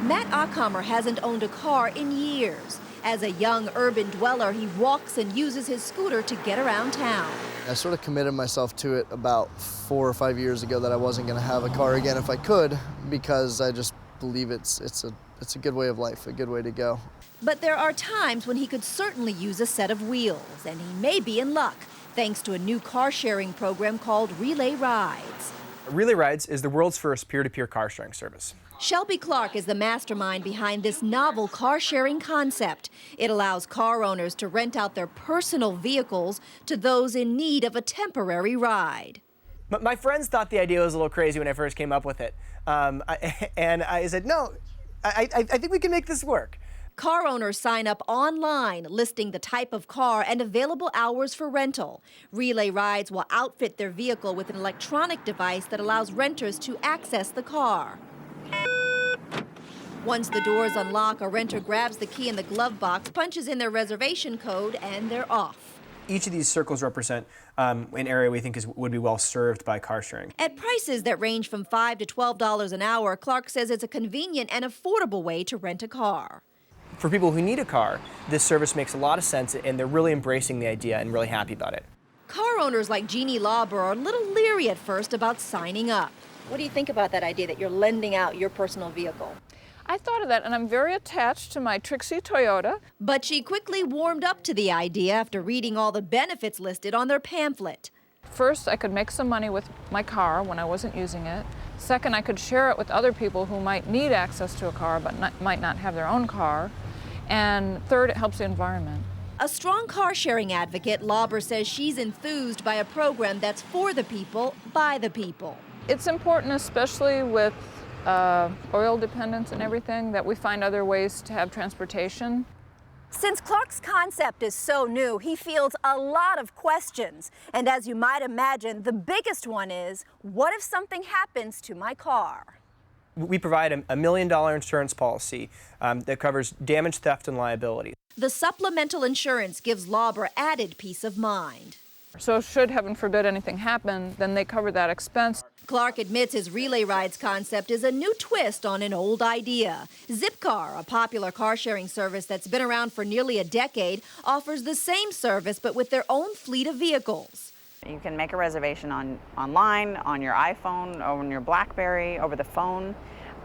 Matt Achammer hasn't owned a car in years. As a young urban dweller, he walks and uses his scooter to get around town. I sort of committed myself to it about 4 or 5 years ago that I wasn't going to have a car again if I could, because I just believe it's a good way of life, a good way to go. But there are times when he could certainly use a set of wheels, and he may be in luck, thanks to a new car-sharing program called Relay Rides. Relay Rides is the world's first peer-to-peer car-sharing service. Shelby Clark is the mastermind behind this novel car-sharing concept. It allows car owners to rent out their personal vehicles to those in need of a temporary ride. My friends thought the idea was a little crazy when I first came up with it. And I said, no, I think we can make this work. Car owners sign up online, listing the type of car and available hours for rental. Relay Rides will outfit their vehicle with an electronic device that allows renters to access the car. Once the doors unlock, a renter grabs the key in the glove box, punches in their reservation code, and they're off. Each of these circles represent an area we think would be well served by car sharing. At prices that range from $5 to $12 an hour, Clark says it's a convenient and affordable way to rent a car. For people who need a car, this service makes a lot of sense, and they're really embracing the idea and really happy about it. Car owners like Jeannie Lauber are a little leery at first about signing up. What do you think about that idea that you're lending out your personal vehicle? I thought of that, and I'm very attached to my Trixie Toyota. But she quickly warmed up to the idea after reading all the benefits listed on their pamphlet. First, I could make some money with my car when I wasn't using it. Second, I could share it with other people who might need access to a car but might not have their own car. And third, it helps the environment. A strong car-sharing advocate, Lauber says she's enthused by a program that's for the people, by the people. It's important, especially with oil dependence and everything, that we find other ways to have transportation. Since Clark's concept is so new, he fields a lot of questions. And as you might imagine, the biggest one is, what if something happens to my car? We provide a $1 million insurance policy that covers damage, theft, and liability. The supplemental insurance gives Lauber added peace of mind. So should, heaven forbid, anything happen, then they cover that expense. Clark admits his Relay Rides concept is a new twist on an old idea. Zipcar, a popular car-sharing service that's been around for nearly a decade, offers the same service but with their own fleet of vehicles. You can make a reservation online, on your iPhone, on your BlackBerry, over the phone,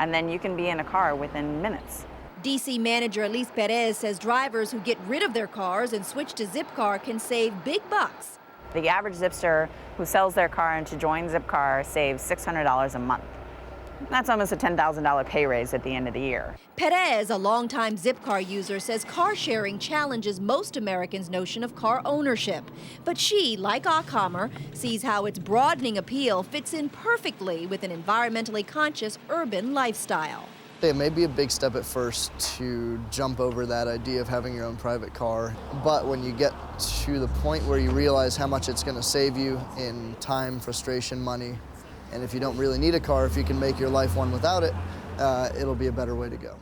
and then you can be in a car within minutes. DC manager Elise Perez says drivers who get rid of their cars and switch to Zipcar can save big bucks. The average Zipster who sells their car and to join Zipcar saves $600 a month. That's almost a $10,000 pay raise at the end of the year. Perez, a longtime Zipcar user, says car sharing challenges most Americans' notion of car ownership. But she, like Achammer, sees how its broadening appeal fits in perfectly with an environmentally conscious urban lifestyle. It may be a big step at first to jump over that idea of having your own private car, but when you get to the point where you realize how much it's going to save you in time, frustration, money, and if you don't really need a car, if you can make your life one without it, it'll be a better way to go.